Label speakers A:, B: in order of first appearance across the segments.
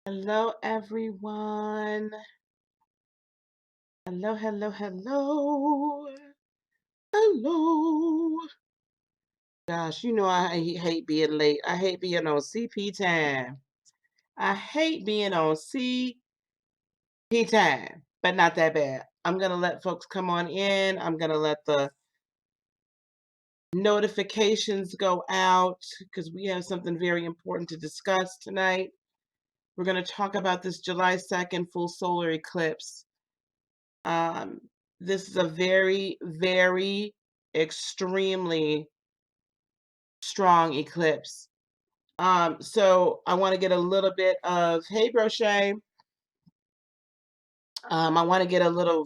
A: Hello, everyone. Hello, hello, hello. Hello. Gosh, I hate being late. I hate being on CP time. I hate being on CP time, but not that bad. I'm going to let folks come on in. I'm going to let the notifications go out because we have something very important to discuss tonight. We're going to talk about this July 2nd full solar eclipse. Um, this is a very, very extremely strong eclipse. So I want to get a little bit of, hey, Brochet. I want to get a little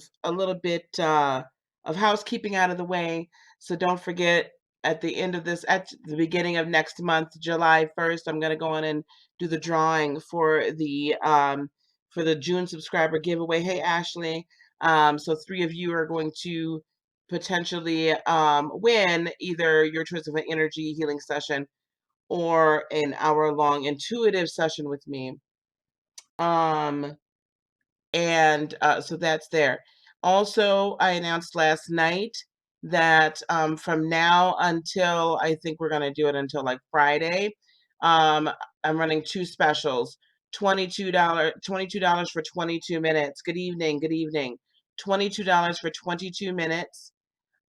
A: bit of housekeeping out of the way. So don't forget at the beginning of next month, July 1st, I'm going to go on and do the drawing for the June subscriber giveaway. Hey, Ashley. So 3 of you are going to potentially win either your choice of an energy healing session or an hour-long intuitive session with me. So that's there. Also, I announced last night that from now until I think we're going to do it until like Friday, I'm running 2 specials. $22 for 22 minutes. Good evening, good evening. $22 for 22 minutes.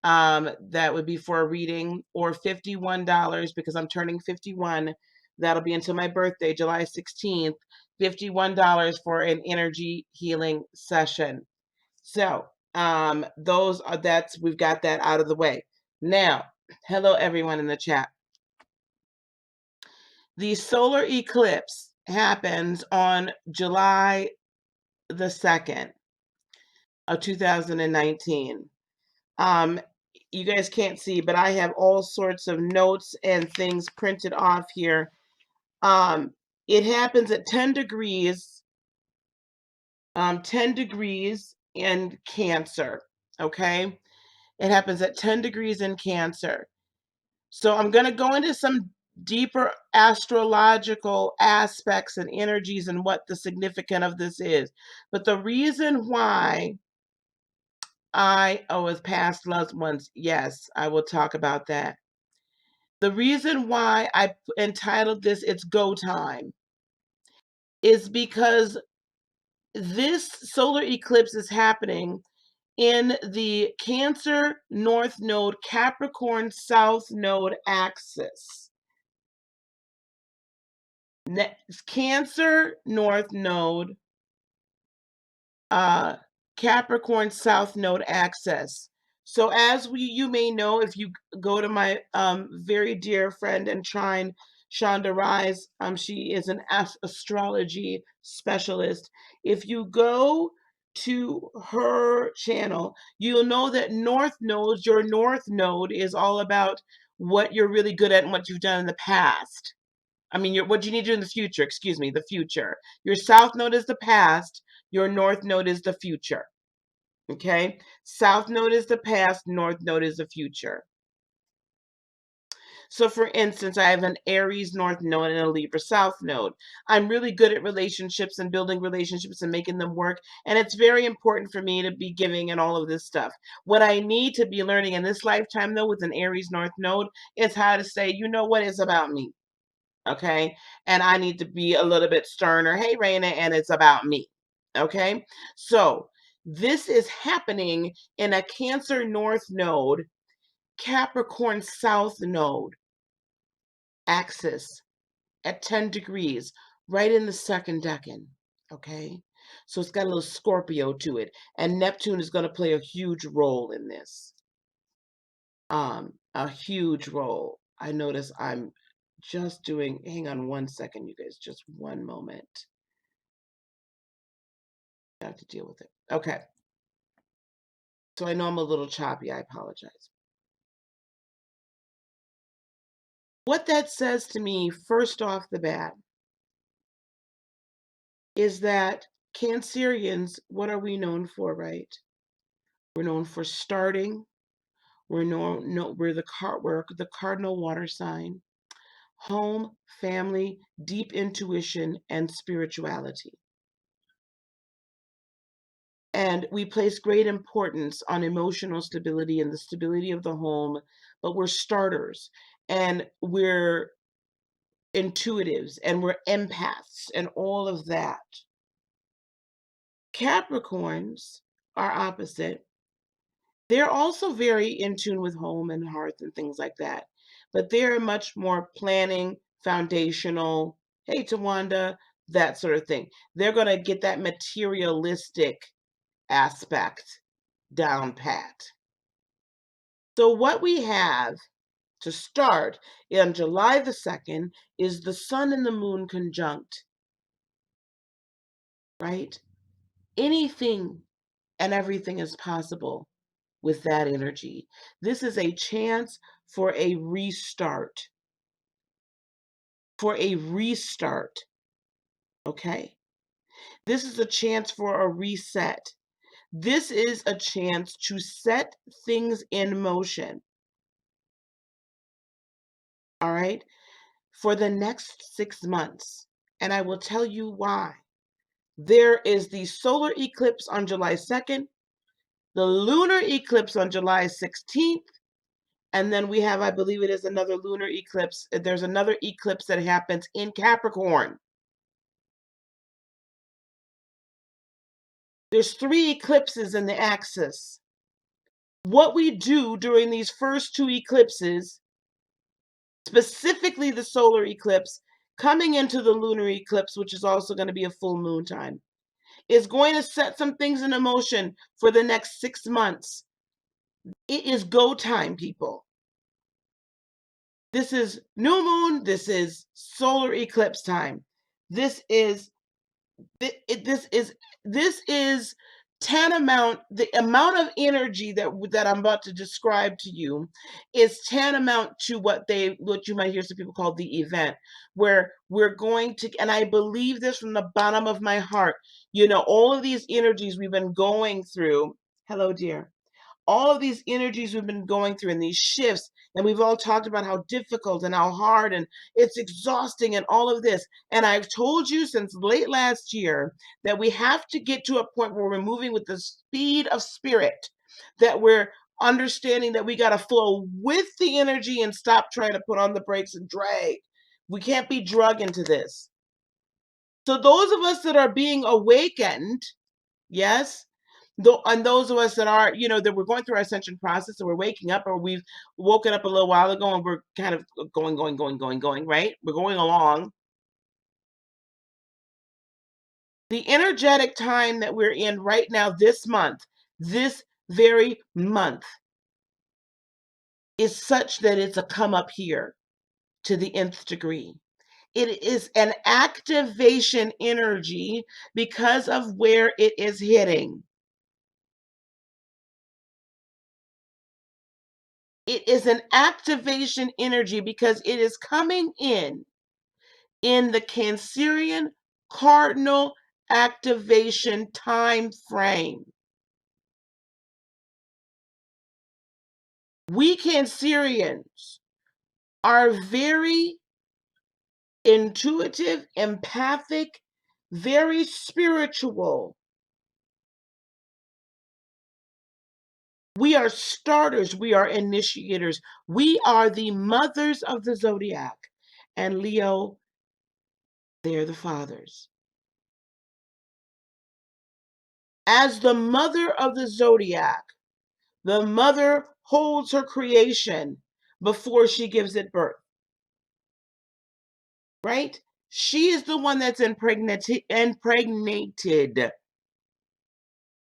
A: That would be for a reading, or $51 because I'm turning 51. That'll be until my birthday, July 16th. $51 for an energy healing session. So, we've got that out of the way. Now, hello everyone in the chat. The solar eclipse happens on July the 2nd of 2019. You guys can't see, but I have all sorts of notes and things printed off here. It happens at 10 degrees, 10 degrees in Cancer, okay? It happens at 10 degrees in Cancer. So I'm going to go into some deeper astrological aspects and energies and what the significance of this is. But the reason why with past loved ones, yes, I will talk about that. The reason why I entitled this It's Go Time is because this solar eclipse is happening in the Cancer North Node, Capricorn South Node axis. Cancer North Node, Capricorn South Node axis. So as you may know, if you go to my very dear friend and trine, Shonda Rise, she is an astrology specialist. If you go to her channel, you'll know that your North Node is all about what you're really good at and what you've done in the past. I mean, what you need to do in the future, excuse me, the future. Your South Node is the past, your North Node is the future. Okay? South Node is the past, North Node is the future. So for instance, I have an Aries North Node and a Libra South Node. I'm really good at relationships and building relationships and making them work. And it's very important for me to be giving and all of this stuff. What I need to be learning in this lifetime, though, with an Aries North Node is how to say, you know what, it's about me. Okay? And I need to be a little bit sterner. Hey, Raina, and it's about me. Okay? So this is happening in a Cancer North Node, Capricorn South Node axis at 10 degrees, right in the second decan. Okay? So it's got a little Scorpio to it. And Neptune is going to play a huge role in this. A huge role. I notice I'm just doing, hang on one second, you guys, just one moment. I have to deal with it. Okay. So I know I'm a little choppy. I apologize. What that says to me, first off the bat, is that Cancerians, what are we known for, right? We're known for starting. We're the cardinal water sign. home, family, deep intuition, and spirituality. And we place great importance on emotional stability and the stability of the home, but we're starters and we're intuitives and we're empaths and all of that. Capricorns are opposite. They're also very in tune with home and hearth and things like that, but they're much more planning, foundational, hey, Tawanda, that sort of thing. They're going to get that materialistic aspect down pat. So, what we have to start on July the 2nd is the sun and the moon conjunct, right? Anything and everything is possible with that energy. This is a chance for a restart. For a restart. Okay. This is a chance for a reset. This is a chance to set things in motion. All right. For the next 6 months. And I will tell you why. There is the solar eclipse on July 2nd, the lunar eclipse on July 16th, and then we have, I believe it is another lunar eclipse. There's another eclipse that happens in Capricorn. There's 3 eclipses in the axis. What we do during these first 2 eclipses, specifically the solar eclipse, coming into the lunar eclipse, which is also going to be a full moon time, is going to set some things in motion for the next 6 months. It is go time, people. This is new moon. This is solar eclipse time. This is this is tantamount. The amount of energy that I'm about to describe to you is tantamount to what you might hear some people call the event, where we're going to, and I believe this from the bottom of my heart. All of these energies we've been going through. Hello, dear. All of these energies we've been going through and these shifts, and we've all talked about how difficult and how hard and it's exhausting and all of this. And I've told you since late last year that we have to get to a point where we're moving with the speed of spirit, that we're understanding that we got to flow with the energy and stop trying to put on the brakes and drag. We can't be drug into this. So those of us that are being awakened, yes, and those of us that are, that we're going through our ascension process, and we're waking up, or we've woken up a little while ago, and we're kind of going, right? We're going along. The energetic time that we're in right now, this very month, is such that it's a come up here to the nth degree. It is an activation energy because of where it is hitting. It is an activation energy because it is coming in the Cancerian cardinal activation time frame. We Cancerians are very intuitive, empathic, very spiritual. We are starters. We are initiators. We are the mothers of the zodiac. And Leo, they're the fathers. As the mother of the zodiac, the mother holds her creation before she gives it birth. Right? She is the one that's impregnated.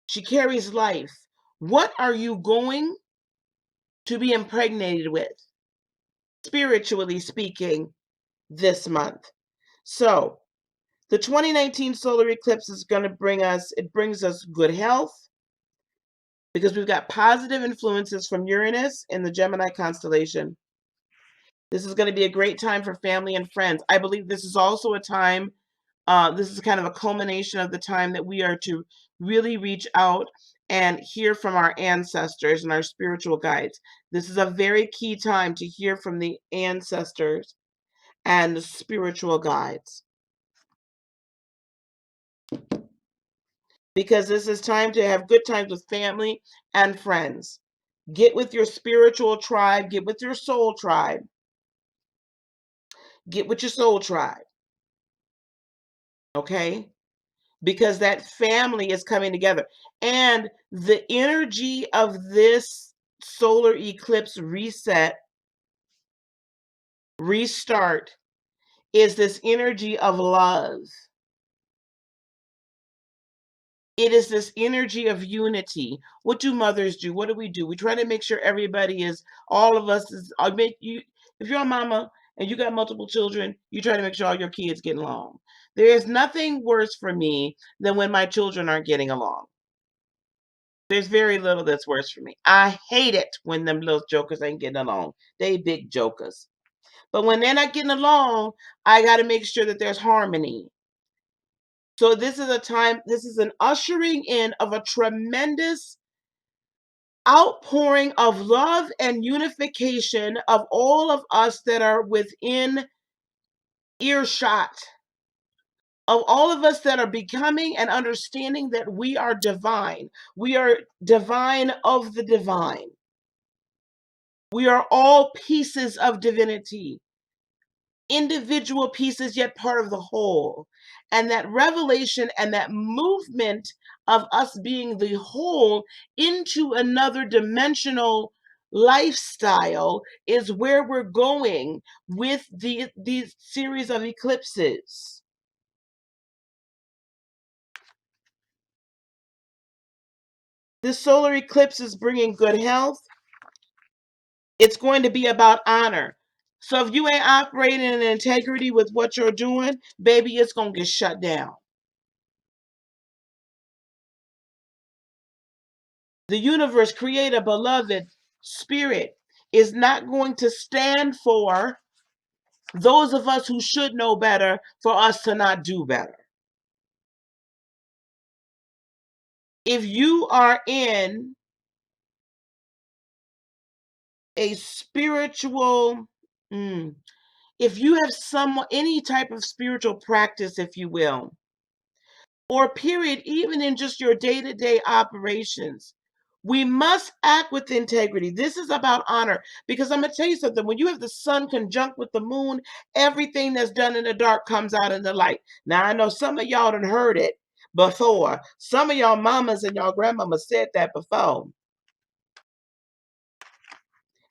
A: She carries life. What are you going to be impregnated with, spiritually speaking, this month? So, the 2019 solar eclipse is going to brings us good health, because we've got positive influences from Uranus in the Gemini constellation. This is going to be a great time for family and friends. I believe this is also a time, this is kind of a culmination of the time that we are to really reach out and hear from our ancestors and our spiritual guides. This is a very key time to hear from the ancestors and the spiritual guides. Because this is time to have good times with family and friends. Get with your spiritual tribe, get with your soul tribe, get with your soul tribe, okay? Because that family is coming together. And the energy of this solar eclipse reset, restart, is this energy of love. It is this energy of unity. What do mothers do? What do? We try to make sure everybody is, all of us is, I make you, if you're a mama and you got multiple children, you try to make sure all your kids get along. There is nothing worse for me than when my children aren't getting along. There's very little that's worse for me. I hate it when them little jokers ain't getting along. They big jokers. But when they're not getting along, I got to make sure that there's harmony. So this is a time, this is an ushering in of a tremendous outpouring of love and unification of all of us that are within earshot, of all of us that are becoming and understanding that we are divine. We are divine of the divine. We are all pieces of divinity, individual pieces, yet part of the whole. And that revelation and that movement of us being the whole into another dimensional lifestyle is where we're going with these series of eclipses. This solar eclipse is bringing good health. It's going to be about honor. So if you ain't operating in integrity with what you're doing, baby, it's going to get shut down. The universe, creator, beloved, spirit, is not going to stand for those of us who should know better for us to not do better. If you are in a spiritual, if you have any type of spiritual practice, if you will, or period, even in just your day-to-day operations, we must act with integrity. This is about honor, because I'm going to tell you something. When you have the sun conjunct with the moon, everything that's done in the dark comes out in the light. Now, I know some of y'all done heard it before. Some of y'all mamas and y'all grandmamas said that before.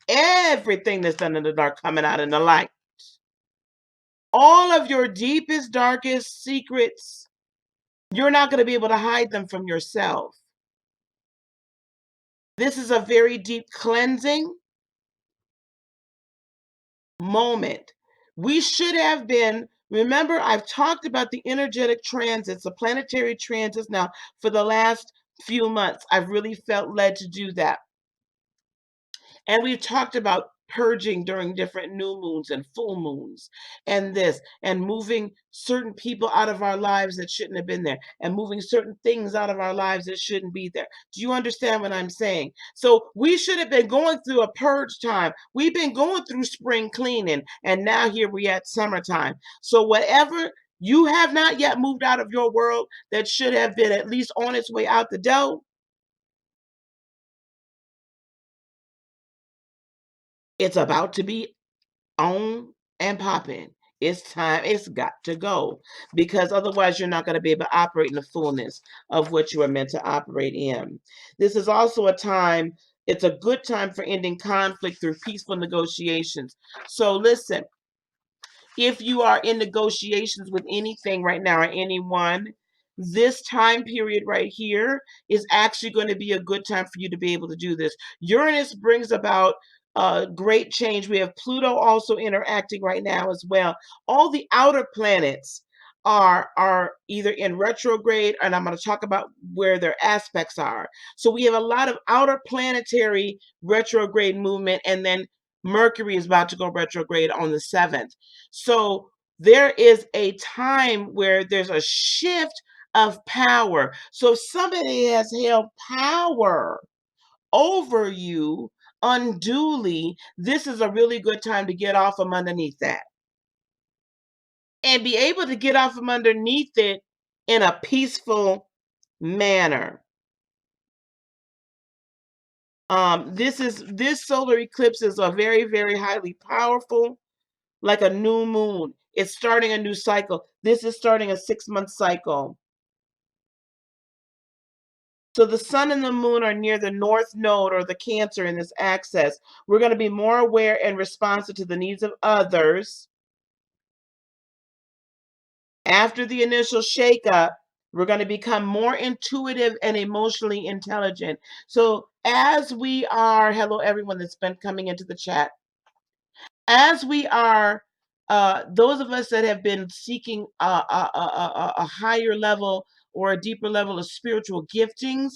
A: Everything that's done in the dark coming out in the light. All of your deepest, darkest secrets, you're not going to be able to hide them from yourself. This is a very deep cleansing moment. We should have been, remember, I've talked about the energetic transits, the planetary transits now for the last few months. I've really felt led to do that. And we've talked about purging during different new moons and full moons and this, and moving certain people out of our lives that shouldn't have been there, and moving certain things out of our lives that shouldn't be there. Do you understand what I'm saying? So we should have been going through a purge time. We've been going through spring cleaning, and now here we at summertime. So whatever you have not yet moved out of your world that should have been at least on its way out the door, it's about to be on and popping. It's time. It's got to go, because otherwise you're not going to be able to operate in the fullness of what you are meant to operate in. This is also a time, it's a good time for ending conflict through peaceful negotiations. So listen, if you are in negotiations with anything right now or anyone, this time period right here is actually going to be a good time for you to be able to do this. Uranus brings about great change. We have Pluto also interacting right now as well. All the outer planets are either in retrograde, and I'm going to talk about where their aspects are. So we have a lot of outer planetary retrograde movement, and then Mercury is about to go retrograde on the 7th. So there is a time where there's a shift of power. So if somebody has held power over you unduly, this is a really good time to get off from underneath that. and be able to get out from underneath it in a peaceful manner. This solar eclipse is a very, very highly powerful, like a new moon. It's starting a new cycle. This is starting a 6-month cycle. So the sun and the moon are near the north node or the Cancer in this axis. We're going to be more aware and responsive to the needs of others. After the initial shakeup, we're going to become more intuitive and emotionally intelligent. So as we are, hello everyone that's been coming into the chat, as we are, those of us that have been seeking a higher level or a deeper level of spiritual giftings,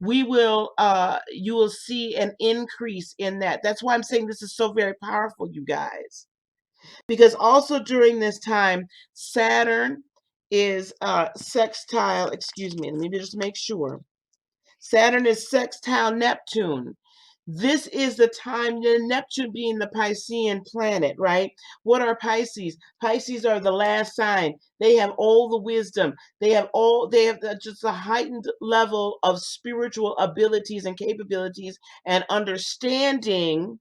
A: you will see an increase in that. That's why I'm saying this is so very powerful, you guys. Because also during this time, Saturn is sextile, excuse me, let me just make sure. Saturn is sextile Neptune. This is the time, Neptune being the Piscean planet, right? What are Pisces? Pisces are the last sign. They have all the wisdom. They have just a heightened level of spiritual abilities and capabilities and understanding.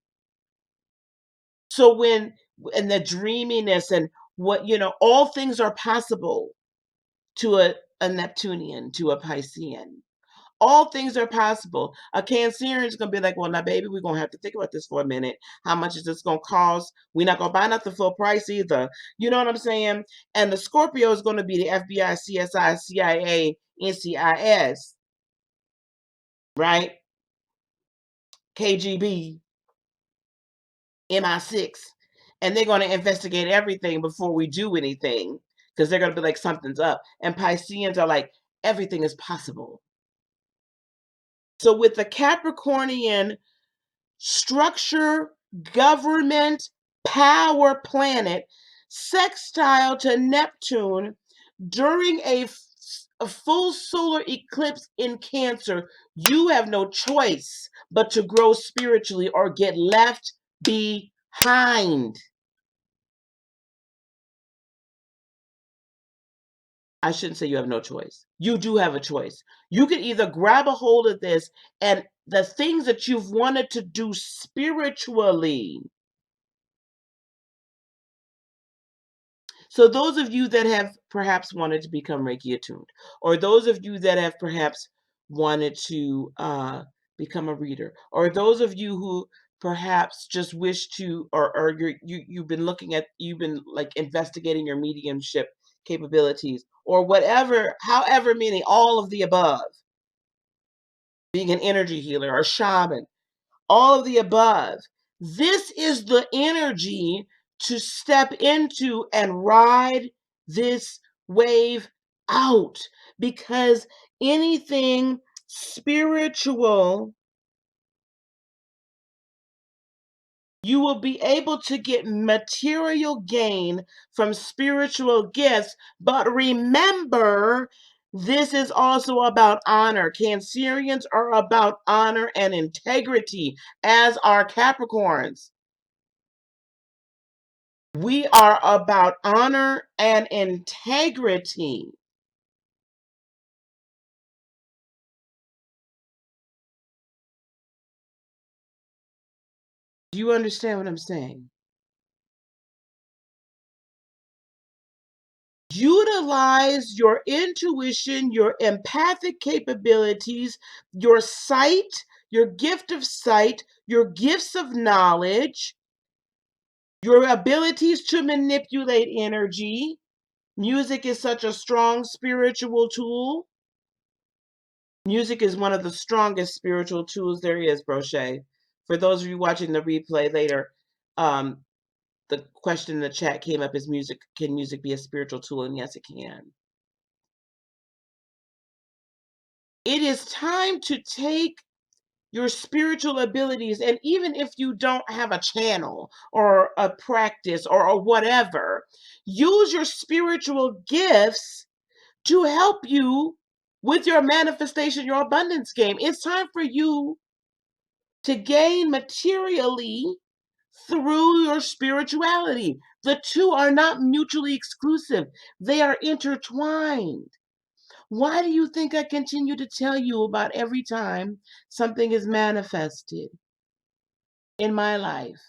A: So and the dreaminess and what, all things are possible to a Neptunian, to a Piscean. All things are possible. A Cancerian is going to be like, well, now, baby, we're going to have to think about this for a minute. How much is this going to cost? We're not going to buy nothing full price either. You know what I'm saying? And the Scorpio is going to be the FBI, CSI, CIA, NCIS, right? KGB, MI6. And they're going to investigate everything before we do anything because they're going to be like, something's up. And Pisceans are like, everything is possible. So with the Capricornian structure, government, power planet sextile to Neptune during a full solar eclipse in Cancer, you have no choice but to grow spiritually or get left behind. I shouldn't say you have no choice. You do have a choice. You can either grab a hold of this and the things that you've wanted to do spiritually. So those of you that have perhaps wanted to become Reiki attuned, or those of you that have perhaps wanted to become a reader, or those of you who perhaps just wish to, or you've been you've been like investigating your mediumship capabilities, or whatever, however many, all of the above, being an energy healer or shaman, all of the above. This is the energy to step into and ride this wave out, because anything spiritual, you will be able to get material gain from spiritual gifts. But remember, this is also about honor. Cancerians are about honor and integrity, as are Capricorns. We are about honor and integrity. Do you understand what I'm saying? Utilize your intuition, your empathic capabilities, your sight, your gift of sight, your gifts of knowledge, your abilities to manipulate energy. Music is such a strong spiritual tool. Music is one of the strongest spiritual tools there is, Brochet. For those of you watching the replay later, the question in the chat came up, can music be a spiritual tool? And yes, it can. It is time to take your spiritual abilities, and even if you don't have a channel or a practice or whatever, use your spiritual gifts to help you with your manifestation, your abundance game. It's time for you to gain materially through your spirituality. The two are not mutually exclusive. They are intertwined. Why do you think I continue to tell you about every time something is manifested in my life?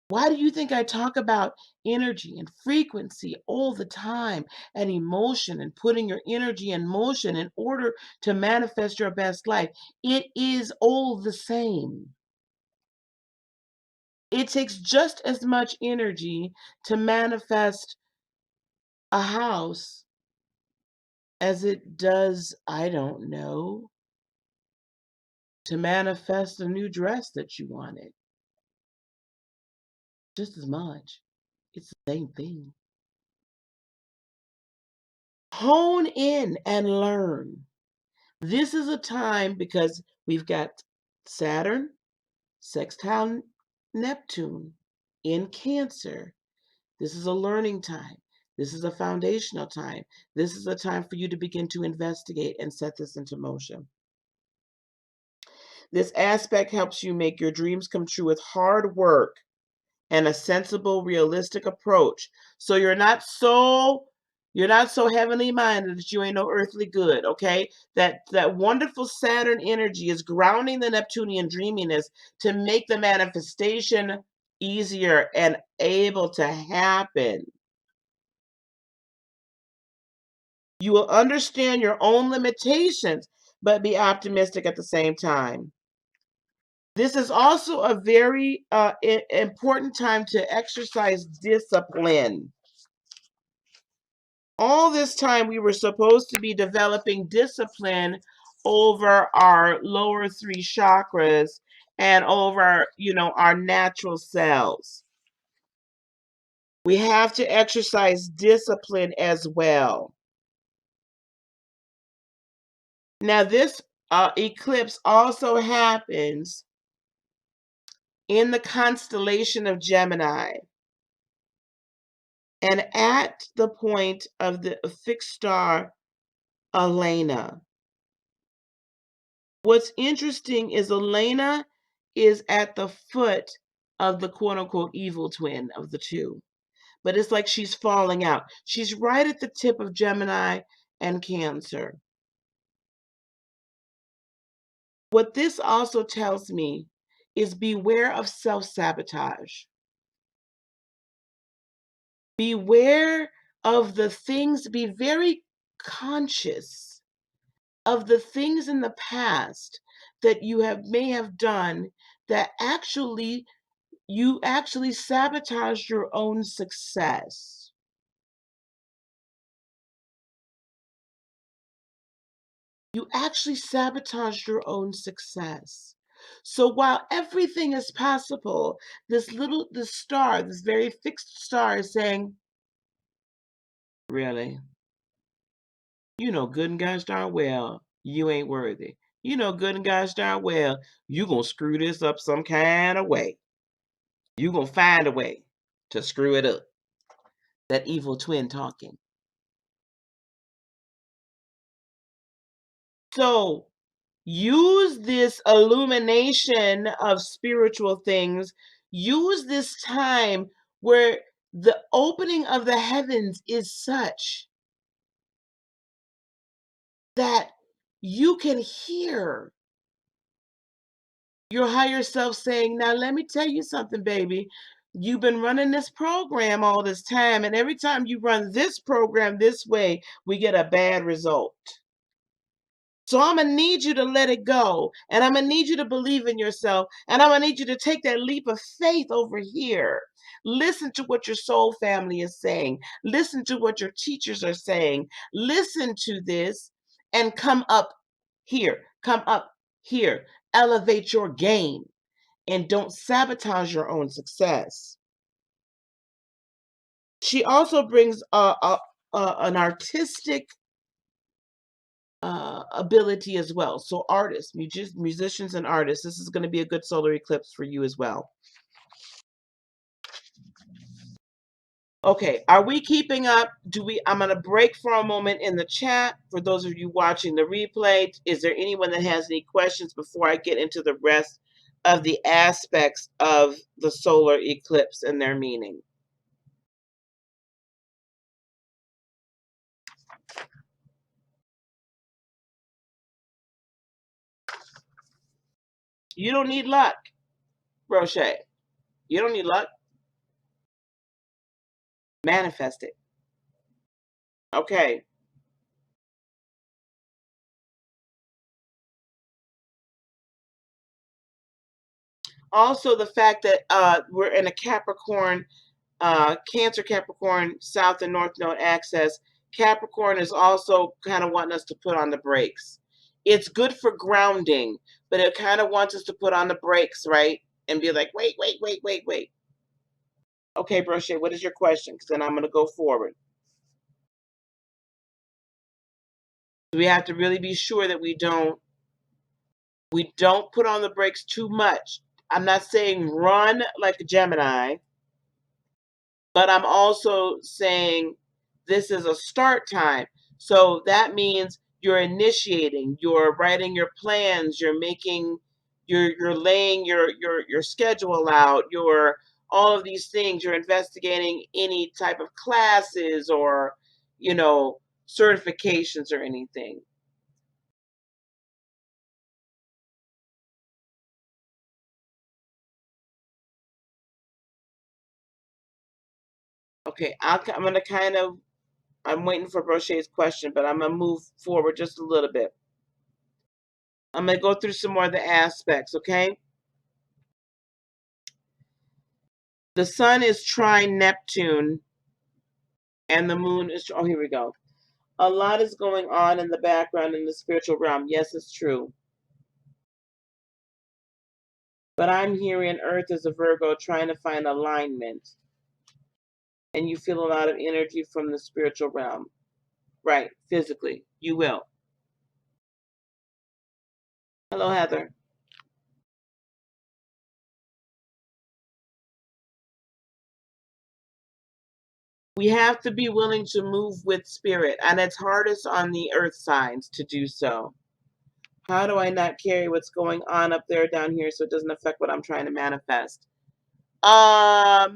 A: Why do you think I talk about energy and frequency all the time and emotion and putting your energy in motion in order to manifest your best life? It is all the same. It takes just as much energy to manifest a house as it does, I don't know, to manifest a new dress that you wanted. Just as much. It's the same thing. Hone in and learn. This is a time because we've got Saturn, sextile Neptune in Cancer. This is a learning time. This is a foundational time. This is a time for you to begin to investigate and set this into motion. This aspect helps you make your dreams come true with hard work and a sensible, realistic approach. So you're not so heavenly minded that you ain't no earthly good, okay? That wonderful Saturn energy is grounding the Neptunian dreaminess to make the manifestation easier and able to happen. You will understand your own limitations, but be optimistic at the same time. This is also a very important time to exercise discipline. All this time we were supposed to be developing discipline over our lower three chakras and over, our natural selves. We have to exercise discipline as well. Now, this eclipse also happens in the constellation of Gemini and at the point of the fixed star Elena. What's interesting is Elena is at the foot of the quote unquote evil twin of the two, but it's like she's falling out. She's right at the tip of Gemini and Cancer. What this also tells me is beware of self sabotage. Beware of the things, be very conscious of the things in the past that may have done that you actually sabotaged your own success. You actually sabotaged your own success. So while everything is possible, this star, this very fixed star is saying, really? You know good and gosh darn well you ain't worthy. You know good and gosh darn well you gonna screw this up some kind of way. You gonna find a way to screw it up. That evil twin talking. So use this illumination of spiritual things. Use this time where the opening of the heavens is such that you can hear your higher self saying, now let me tell you something, baby. You've been running this program all this time, and every time you run this program this way, we get a bad result. So I'm going to need you to let it go. And I'm going to need you to believe in yourself. And I'm going to need you to take that leap of faith over here. Listen to what your soul family is saying. Listen to what your teachers are saying. Listen to this and come up here. Come up here. Elevate your game and don't sabotage your own success. She also brings an artistic ability as well. So artists, musicians and artists, this is going to be a good solar eclipse for you as well. Okay, are we keeping up? I'm going to break for a moment in the chat for those of you watching the replay. Is there anyone that has any questions before I get into the rest of the aspects of the solar eclipse and their meaning. You don't need luck, Roche. You don't need luck. Manifest it. Okay. Also, the fact that we're in a Capricorn, Cancer Capricorn, South and North Node axis. Capricorn is also kind of wanting us to put on the brakes. It's good for grounding, but it kind of wants us to put on the brakes, right? And be like, wait, wait, wait, wait, wait. Okay, Brochet, what is your question? Because then I'm going to go forward. We have to really be sure that we don't put on the brakes too much. I'm not saying run like a Gemini, but I'm also saying this is a start time. So that means you're initiating, you're writing your plans, you're making, you're laying your schedule out, you're all of these things, you're investigating any type of classes or, you know, certifications or anything. Okay, I'm going to kind of, I'm waiting for Brochet's question, but I'm going to move forward just a little bit. I'm going to go through some more of the aspects, okay? The sun is trine Neptune, and the moon is, oh, here we go. A lot is going on in the background in the spiritual realm. Yes, it's true. But I'm here in Earth as a Virgo trying to find alignment. And you feel a lot of energy from the spiritual realm. Right, physically. You will. Hello, Heather. We have to be willing to move with spirit, and it's hardest on the earth signs to do so. How do I not carry what's going on up there down here so it doesn't affect what I'm trying to manifest? I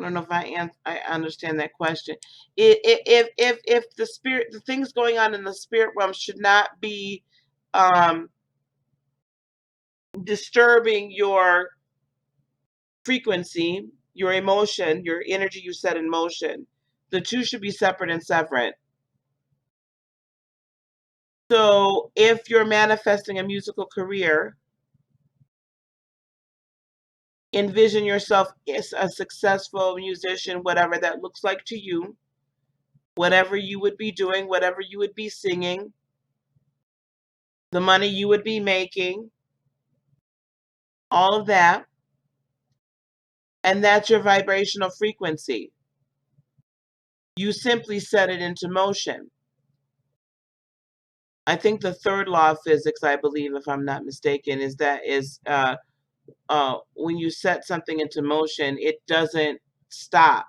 A: don't know if I understand that question. If the spirit, the things going on in the spirit realm should not be um, disturbing your frequency, your emotion, your energy you set in motion, the two should be separate and separate. So if you're manifesting a musical career, envision yourself as a successful musician, whatever that looks like to you, whatever you would be doing, whatever you would be singing, the money you would be making, all of that. And that's your vibrational frequency. You simply set it into motion. I think the third law of physics, I believe, if I'm not mistaken, is that when you set something into motion, it doesn't stop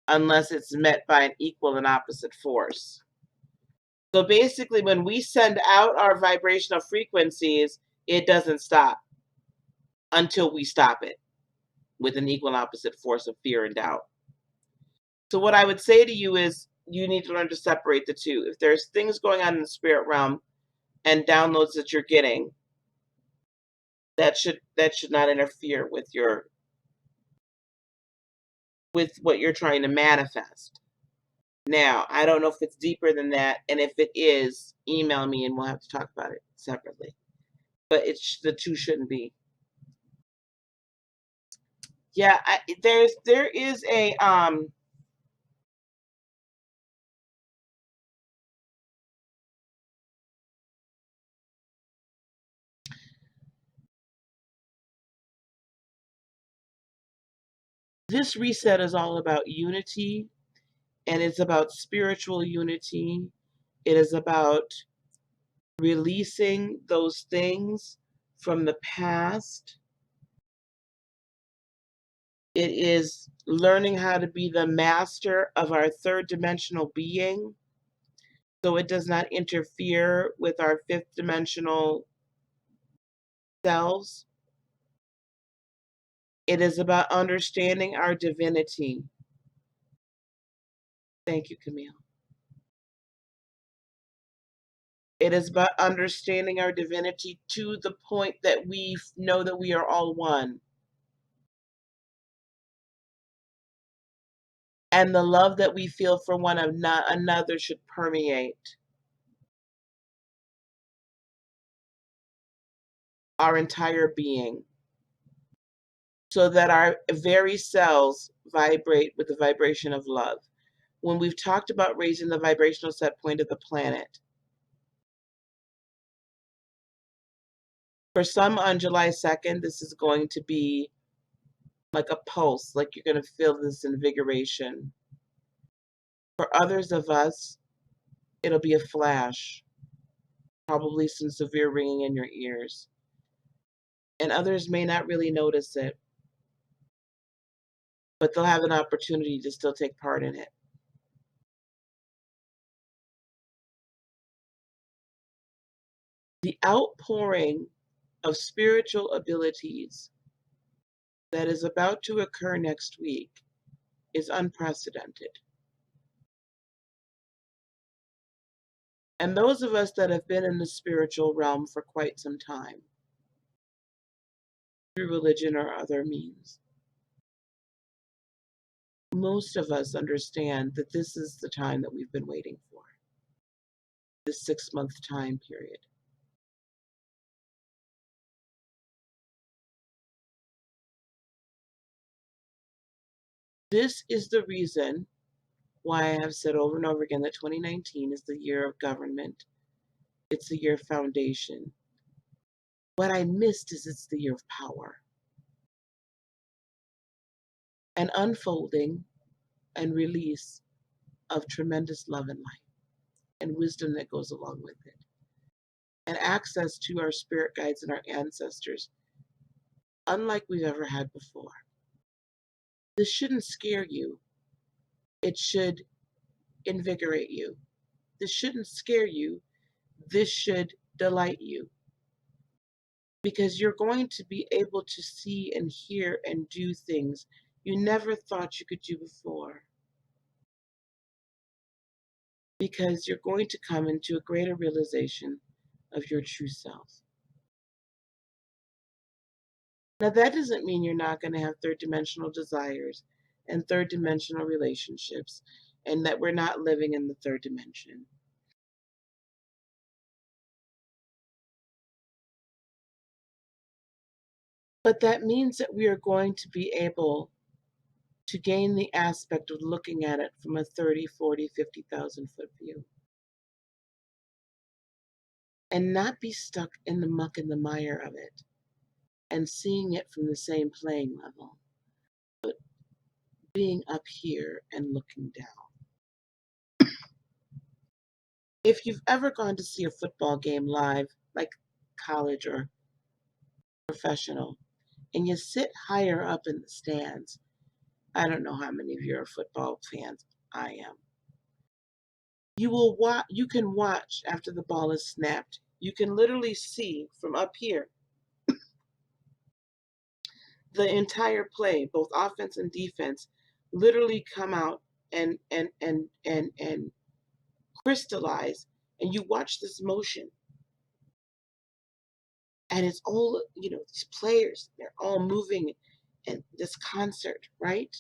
A: unless it's met by an equal and opposite force. So basically, when we send out our vibrational frequencies, it doesn't stop until we stop it with an equal and opposite force of fear and doubt. So what I would say to you is you need to learn to separate the two. If there's things going on in the spirit realm and downloads that you're getting, that should not interfere with what you're trying to manifest. Now, I don't know if it's deeper than that, and if it is, email me and we'll have to talk about it separately. But the two shouldn't be. Yeah, there is a this reset is all about unity, and it's about spiritual unity. It is about releasing those things from the past. It is learning how to be the master of our third dimensional being so it does not interfere with our fifth dimensional selves. It is about understanding our divinity. Thank you, Camille. It is about understanding our divinity to the point that we know that we are all one. And the love that we feel for one another should permeate our entire being so that our very cells vibrate with the vibration of love. When we've talked about raising the vibrational set point of the planet, for some on July 2nd, this is going to be like a pulse, like you're going to feel this invigoration. For others of us, it'll be a flash, probably some severe ringing in your ears. And others may not really notice it, but they'll have an opportunity to still take part in it. The outpouring of spiritual abilities that is about to occur next week is unprecedented. And those of us that have been in the spiritual realm for quite some time, through religion or other means, most of us understand that this is the time that we've been waiting for, this 6-month time period. This is the reason why I have said over and over again that 2019 is the year of government. It's the year of foundation. What I missed is it's the year of power and unfolding and release of tremendous love and light and wisdom that goes along with it, and access to our spirit guides and our ancestors, unlike we've ever had before. This shouldn't scare you. It should invigorate you. This shouldn't scare you. This should delight you, because you're going to be able to see and hear and do things you never thought you could do before, because you're going to come into a greater realization of your true self. Now, that doesn't mean you're not going to have third dimensional desires and third dimensional relationships, and that we're not living in the third dimension. But that means that we are going to be able to gain the aspect of looking at it from a 30, 40, 50,000 foot view, and not be stuck in the muck and the mire of it and seeing it from the same playing level, but being up here and looking down. If you've ever gone to see a football game live, like college or professional, and you sit higher up in the stands, I don't know how many of you are football fans. I am. You can watch after the ball is snapped. You can literally see from up here the entire play, both offense and defense, literally come out and crystallize, and you watch this motion, and it's all, these players, they're all moving, and this concert, right?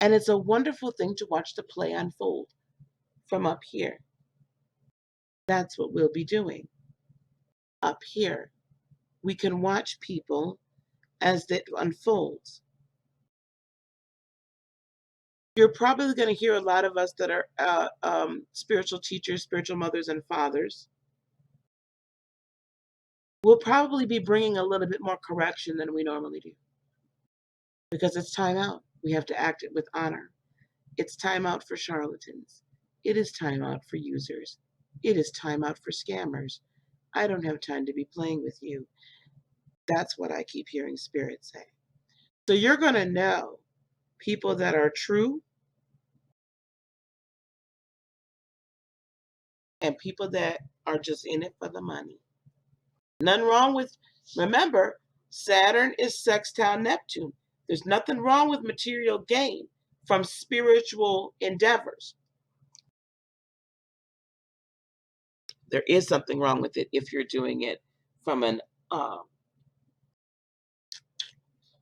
A: And it's a wonderful thing to watch the play unfold from up here. That's what we'll be doing up here. We can watch people as it unfolds. You're probably going to hear a lot of us that are spiritual teachers, spiritual mothers, and fathers. We'll probably be bringing a little bit more correction than we normally do, because it's time out. We have to act it with honor. It's time out for charlatans. It is time out for users. It is time out for scammers. I don't have time to be playing with you. That's what I keep hearing Spirit say. So you're going to know people that are true and people that are just in it for the money. Nothing wrong with, remember, Saturn is sextile Neptune. There's nothing wrong with material gain from spiritual endeavors. There is something wrong with it if you're doing it from an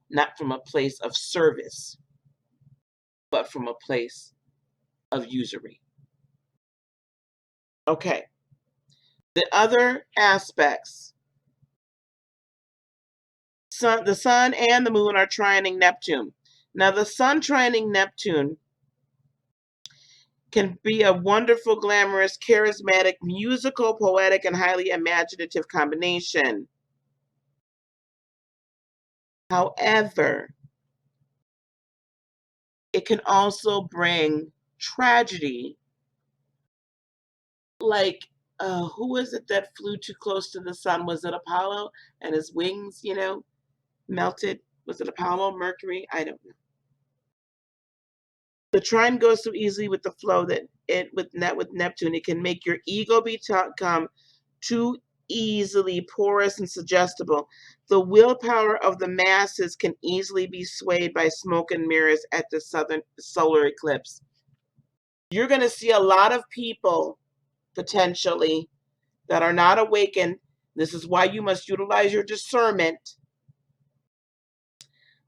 A: not from a place of service, but from a place of usury. Okay. The other aspects, the sun and the moon are trining Neptune. Now, the sun trining Neptune can be a wonderful, glamorous, charismatic, musical, poetic, and highly imaginative combination. However, it can also bring tragedy. Like, who was it that flew too close to the sun? Was it Apollo? And his wings, melted? Was it Apollo, Mercury? I don't know. The trine goes so easily with the flow that with Neptune, it can make your ego become too easily porous and suggestible. The willpower of the masses can easily be swayed by smoke and mirrors at the southern solar eclipse. You're going to see a lot of people potentially that are not awakened. This is why you must utilize your discernment.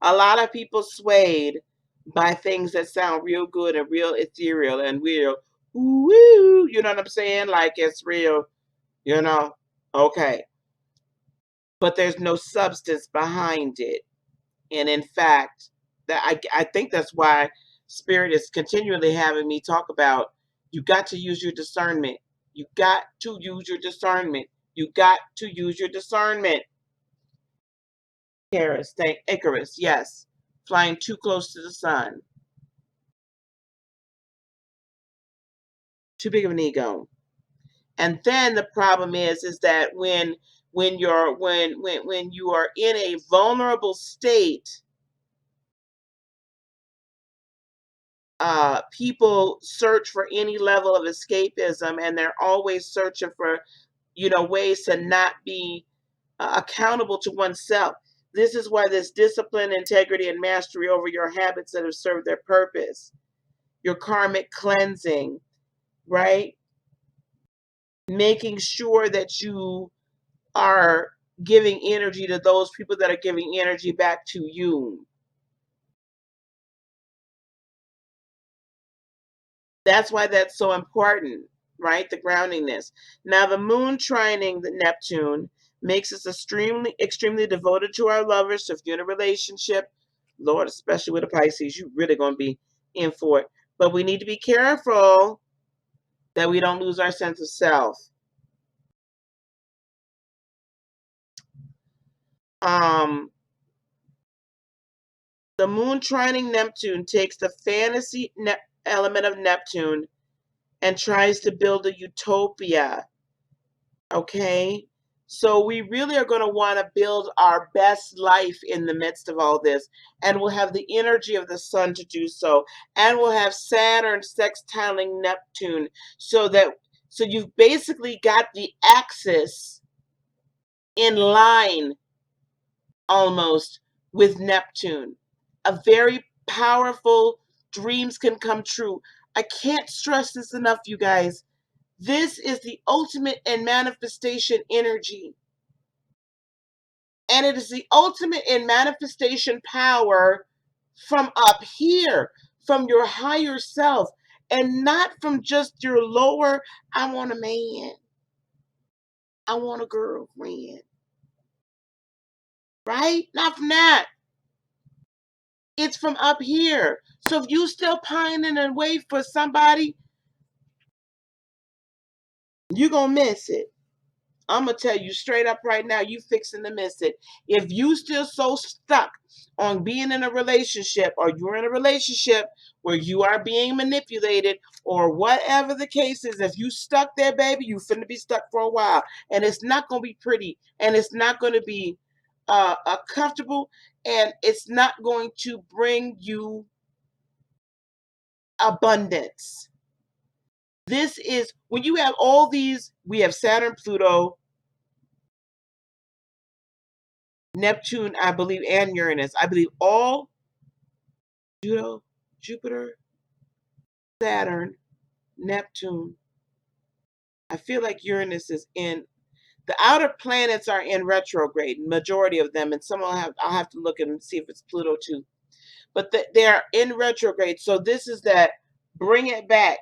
A: A lot of people swayed by things that sound real good and real ethereal and real woo, you know what I'm saying? Like it's real, okay. But there's no substance behind it. And in fact, I think that's why Spirit is continually having me talk about you got to use your discernment. You got to use your discernment. You got to use your discernment. Icarus, yes. Flying too close to the sun. Too big of an ego. And then the problem is that when you are in a vulnerable state, people search for any level of escapism, and they're always searching for ways to not be accountable to oneself. This is why this discipline, integrity, and mastery over your habits that have served their purpose, your karmic cleansing, right? Making sure that you are giving energy to those people that are giving energy back to you. That's why that's so important, right? The groundingness. Now, the moon trining the Neptune makes us extremely devoted to our lovers. So if you're in a relationship, Lord, especially with a Pisces, you're really going to be in for it. But we need to be careful that we don't lose our sense of self. The moon trining Neptune takes the fantasy element of Neptune and tries to build a utopia. Okay? So we really are going to want to build our best life in the midst of all this. And we'll have the energy of the sun to do so. And we'll have Saturn sextiling Neptune so you've basically got the axis in line almost with Neptune. A very powerful dreams can come true. I can't stress this enough, you guys. This is the ultimate in manifestation energy. And it is the ultimate in manifestation power from up here, from your higher self, and not from just your lower, I want a man, I want a girlfriend, right? Not from that. It's from up here. So if you still pining and wait for somebody, you're going to miss it. I'm going to tell you straight up right now, you fixing to miss it. If you still so stuck on being in a relationship, or you're in a relationship where you are being manipulated, or whatever the case is, if you stuck there, baby, you finna be stuck for a while. And it's not going to be pretty. And it's not going to be comfortable. And it's not going to bring you abundance. This is when you have all these, we have Saturn, Pluto, Neptune, I believe, and Uranus. I believe all Juno, Jupiter, Saturn, Neptune. I feel like Uranus is in the outer planets are in retrograde, majority of them, and some I'll have to look and see if it's Pluto too. But they're in retrograde. So this is that bring it back.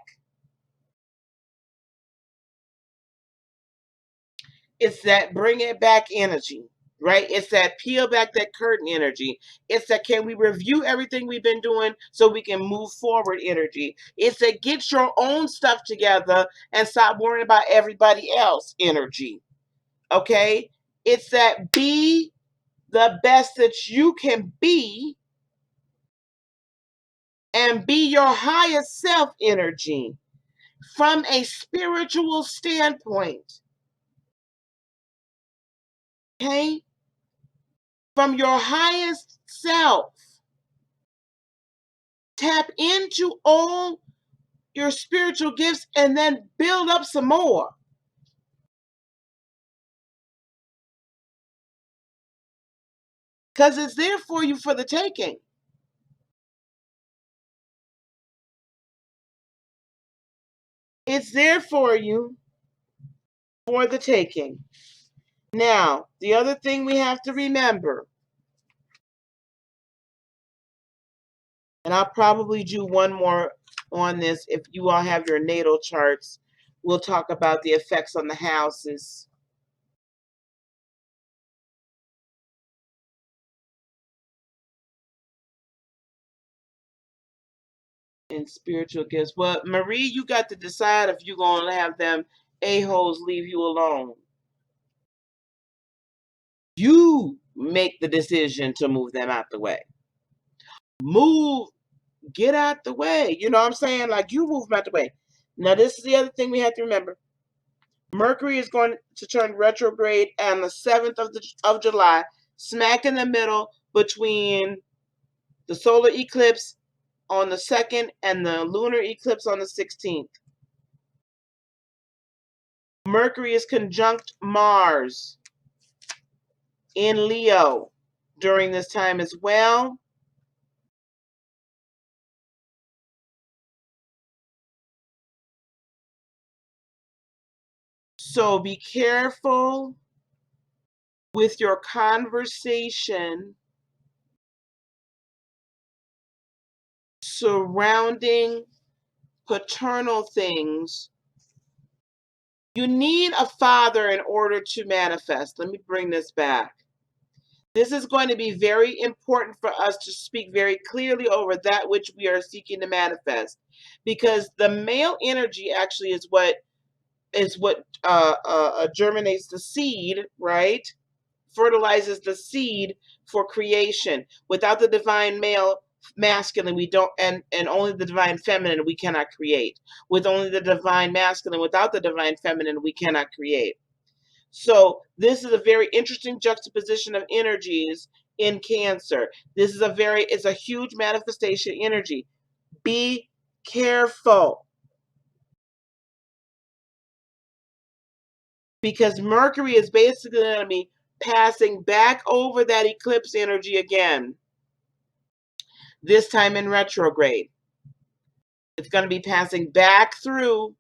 A: It's that bring it back energy, right? It's that peel back that curtain energy. It's that can we review everything we've been doing so we can move forward energy. It's that get your own stuff together and stop worrying about everybody else energy. Okay? It's that be the best that you can be and be your highest self energy from a spiritual standpoint. Okay? From your highest self. Tap into all your spiritual gifts and then build up some more. Because it's there for you for the taking. It's there for you for the taking. Now, the other thing we have to remember, and I'll probably do one more on this if you all have your natal charts. We'll talk about the effects on the houses. And spiritual gifts. Well, Marie, you got to decide if you're going to have them a-holes leave you alone. You make the decision to move them out the way. Move, get out the way. You know what I'm saying? Like you move them out the way. Now, this is the other thing we have to remember. Mercury is going to turn retrograde on the 7th of July, smack in the middle between the solar eclipse on the 2nd and the lunar eclipse on the 16th. Mercury is conjunct Mars in Leo during this time as well. So be careful with your conversation surrounding paternal things. You need a father in order to manifest. Let me bring this back. This is going to be very important for us to speak very clearly over that which we are seeking to manifest, because the male energy actually is what germinates the seed, right? Fertilizes the seed for creation. Without the divine male masculine, we don't, and only the divine feminine, we cannot create. With only the divine masculine, without the divine feminine, we cannot create. So this is a very interesting juxtaposition of energies in Cancer. This is it's a huge manifestation energy. Be careful, because Mercury is basically going to be passing back over that eclipse energy again, this time in retrograde. It's going to be passing back through.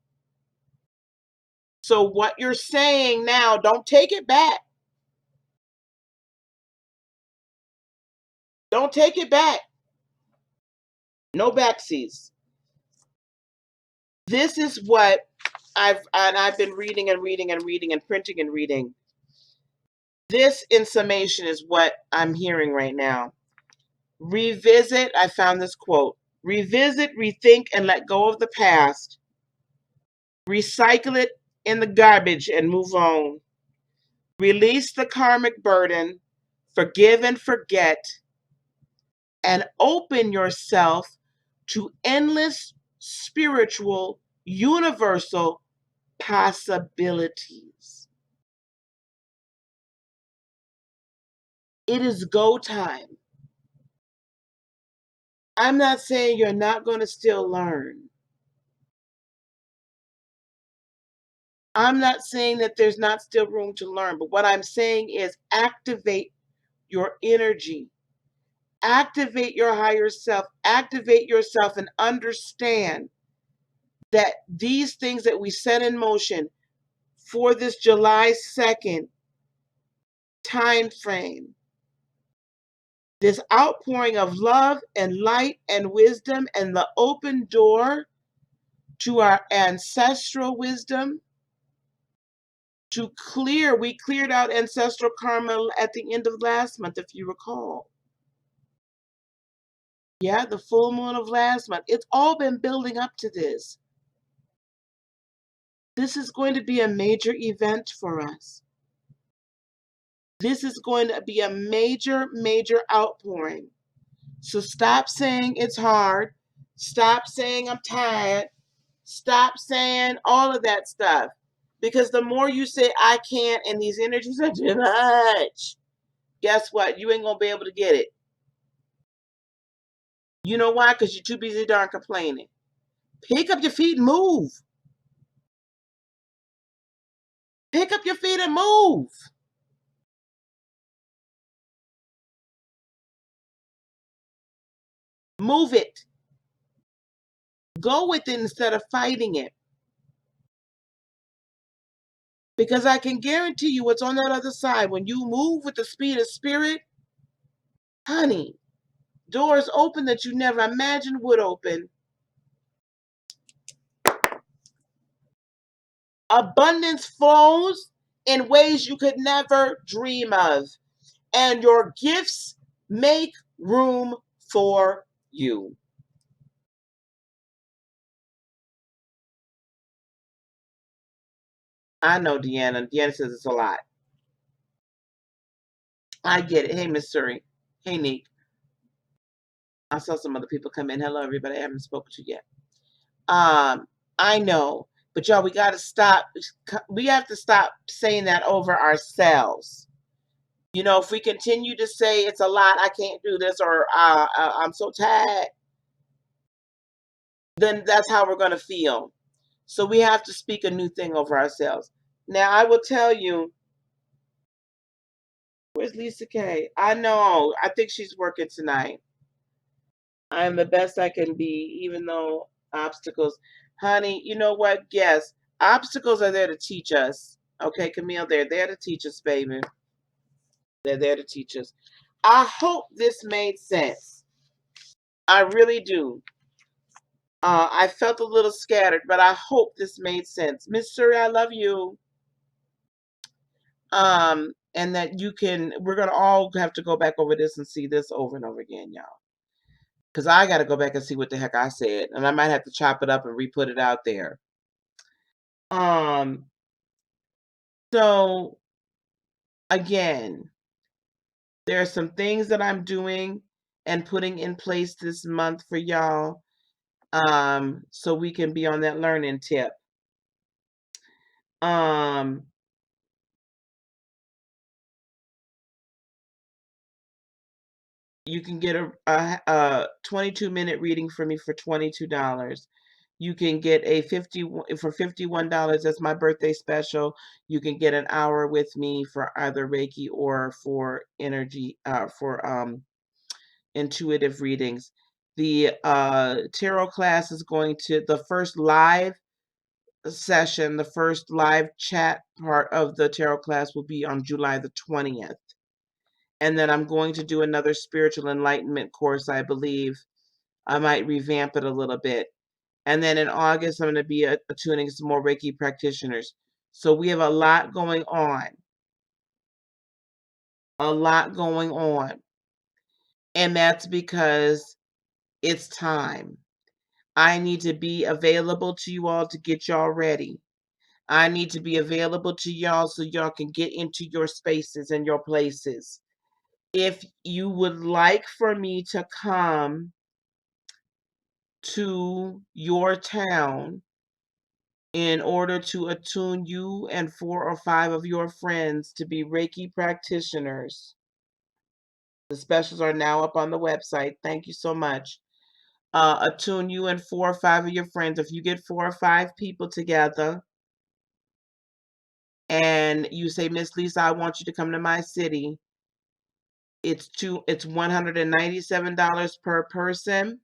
A: So what you're saying now, don't take it back. Don't take it back. No backseas. This is what I've been reading and reading and reading and printing and reading. This in summation is what I'm hearing right now. Revisit, I found this quote. Revisit, rethink, and let go of the past. Recycle it in the garbage and move on. Release the karmic burden. Forgive and forget. And open yourself to endless spiritual, universal possibilities. It is go time. I'm not saying you're not going to still learn. I'm not saying that there's not still room to learn, but what I'm saying is activate your energy. Activate your higher self. Activate yourself and understand that these things that we set in motion for this July 2nd time frame, this outpouring of love and light and wisdom and the open door to our ancestral wisdom we cleared out ancestral karma at the end of last month, if you recall. Yeah, the full moon of last month. It's all been building up to this. This is going to be a major event for us. This is going to be a major, major outpouring. So stop saying it's hard. Stop saying I'm tired. Stop saying all of that stuff. Because the more you say I can't and these energies are too much, guess what? You ain't going to be able to get it. You know why? Because you're too busy darn complaining. Pick up your feet and move. Pick up your feet and move. Move it. Go with it instead of fighting it. Because I can guarantee you what's on that other side. When you move with the speed of spirit, honey, doors open that you never imagined would open. Abundance flows in ways you could never dream of. And your gifts make room for you. I know Deanna. Deanna says it's a lot. I get it. Hey, Miss Suri. Hey, Neek. I saw some other people come in. Hello, everybody. I haven't spoken to you yet. I know, but y'all, we got to stop. We have to stop saying that over ourselves. You know, if we continue to say it's a lot, I can't do this, or I'm so tired, then that's how we're going to feel. So we have to speak a new thing over ourselves. Now, I will tell you, where's Lisa K? I know. I think she's working tonight. I am the best I can be, even though obstacles. Honey, you know what? Yes, obstacles are there to teach us. Okay, Camille, they're there to teach us, baby. They're there to teach us. I hope this made sense. I really do. I felt a little scattered, but I hope this made sense. Miss Suri, I love you. And that you can, we're going to all have to go back over this and see this over and over again, y'all. Because I got to go back and see what the heck I said. And I might have to chop it up and re-put it out there. So again, there are some things that I'm doing and putting in place this month for y'all. So we can be on that learning tip. You can get a 22-minute reading for me for $22. You can get a for $51. That's my birthday special. You can get an hour with me for either Reiki or for energy, for intuitive readings. The tarot class is going to, the first live session, the first live chat part of the tarot class will be on July the 20th. And then I'm going to do another spiritual enlightenment course, I believe. I might revamp it a little bit. And then in August, I'm going to be attuning some more Reiki practitioners. So we have a lot going on. A lot going on. And that's because it's time. I need to be available to you all to get y'all ready. I need to be available to y'all so y'all can get into your spaces and your places. If you would like for me to come to your town in order to attune you and 4 or 5 of your friends to be Reiki practitioners, the specials are now up on the website. Thank you so much. Attune you and 4 or 5 of your friends. If you get 4 or 5 people together and you say, Miss Lisa, I want you to come to my city, It's $197 per person.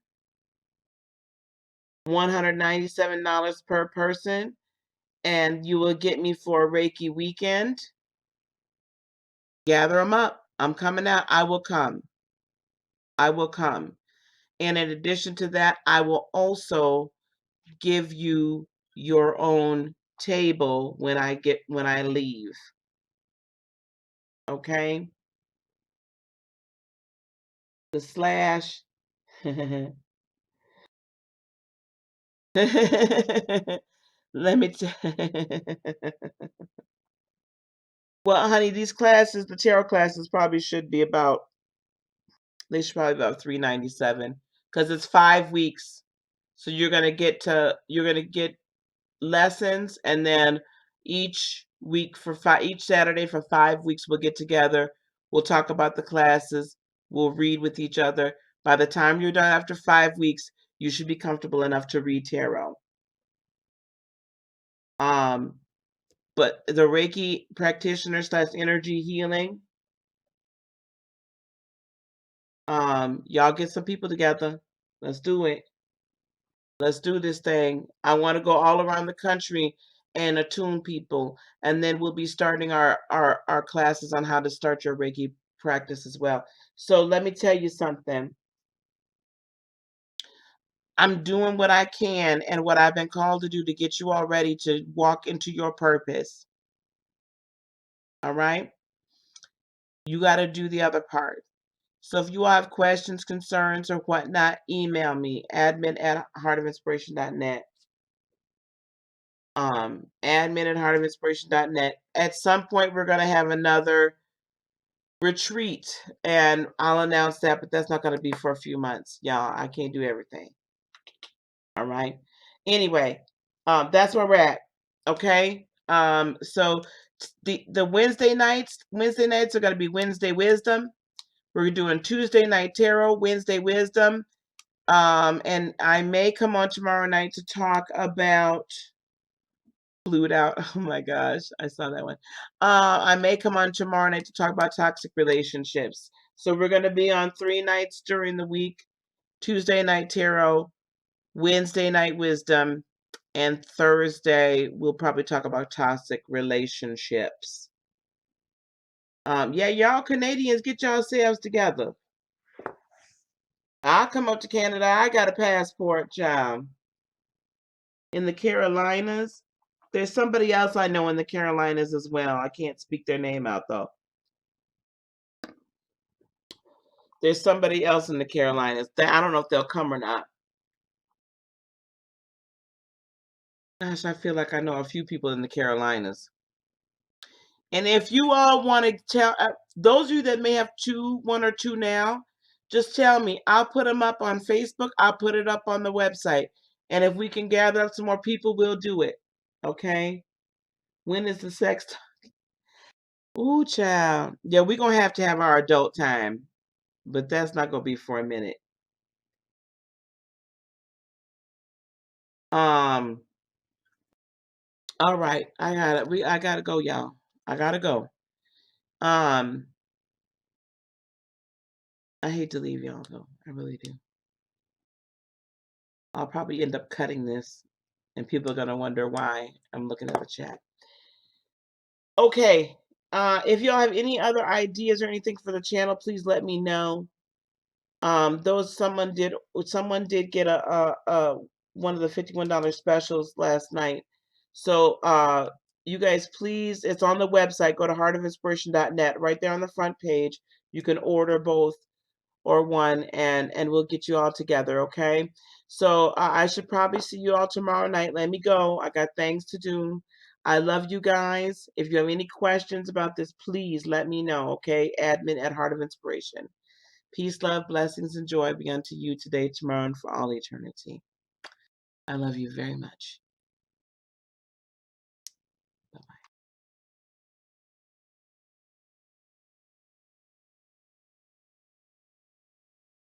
A: $197 per person, and you will get me for a Reiki weekend. Gather them up. I'm coming out. I will come. I will come. And in addition to that, I will also give you your own table when I leave. Okay? The slash. Let me tell. Well, honey, these classes, the tarot classes probably should be about, they should probably be about $397 because it's 5 weeks. So you're gonna get lessons, and then each Saturday for 5 weeks we'll get together. We'll talk about the classes. We'll read with each other. By the time you're done after 5 weeks, you should be comfortable enough to read tarot. Um, but the Reiki practitioner / energy healing, y'all get some people together. Let's do it. Let's do this thing. I want to go all around the country and attune people. And then we'll be starting our classes on how to start your Reiki practice as well. So let me tell you something. I'm doing what I can and what I've been called to do to get you all ready to walk into your purpose. All right? You got to do the other part. So if you all have questions, concerns, or whatnot, email me, admin@heartofinspiration.net. Admin@heartofinspiration.net. At some point, we're going to have another retreat, and I'll announce that, but that's not going to be for a few months. Y'all, I can't do everything. All right. Anyway, that's where we're at. Okay. So the Wednesday nights are going to be Wednesday Wisdom. We're doing Tuesday night tarot, Wednesday Wisdom. And I may come on tomorrow night to talk about, blew it out. Oh my gosh, I saw that one. I may come on tomorrow night to talk about toxic relationships. So we're going to be on 3 nights during the week: Tuesday night tarot, Wednesday night wisdom, and Thursday we'll probably talk about toxic relationships. Yeah, y'all Canadians, get yourselves together. I'll come up to Canada. I got a passport, child. In the Carolinas. There's somebody else I know in the Carolinas as well. I can't speak their name out though. There's somebody else in the Carolinas. I don't know if they'll come or not. Gosh, I feel like I know a few people in the Carolinas. And if you all want to tell those of you that may have one or two now, just tell me. I'll put them up on Facebook. I'll put it up on the website. And if we can gather up some more people, we'll do it. Okay? When is the sex? Ooh, child. Yeah, we're going to have our adult time. But that's not going to be for a minute. Um, all right. I gotta go, y'all. I gotta go. Um, I hate to leave y'all though. I really do. I'll probably end up cutting this, and people are gonna wonder why I'm looking at the chat. Okay. If y'all have any other ideas or anything for the channel, please let me know. Someone did get a one of the $51 specials last night. So you guys, please, it's on the website. Go to heartofinspiration.net. Right there on the front page, you can order both or one, and we'll get you all together. Okay. So I should probably see you all tomorrow night. Let me go. I got things to do. I love you guys. If you have any questions about this, please let me know. Okay. admin@heartofinspiration. Peace, love, blessings, and joy be unto you today, tomorrow, and for all eternity. I love you very much.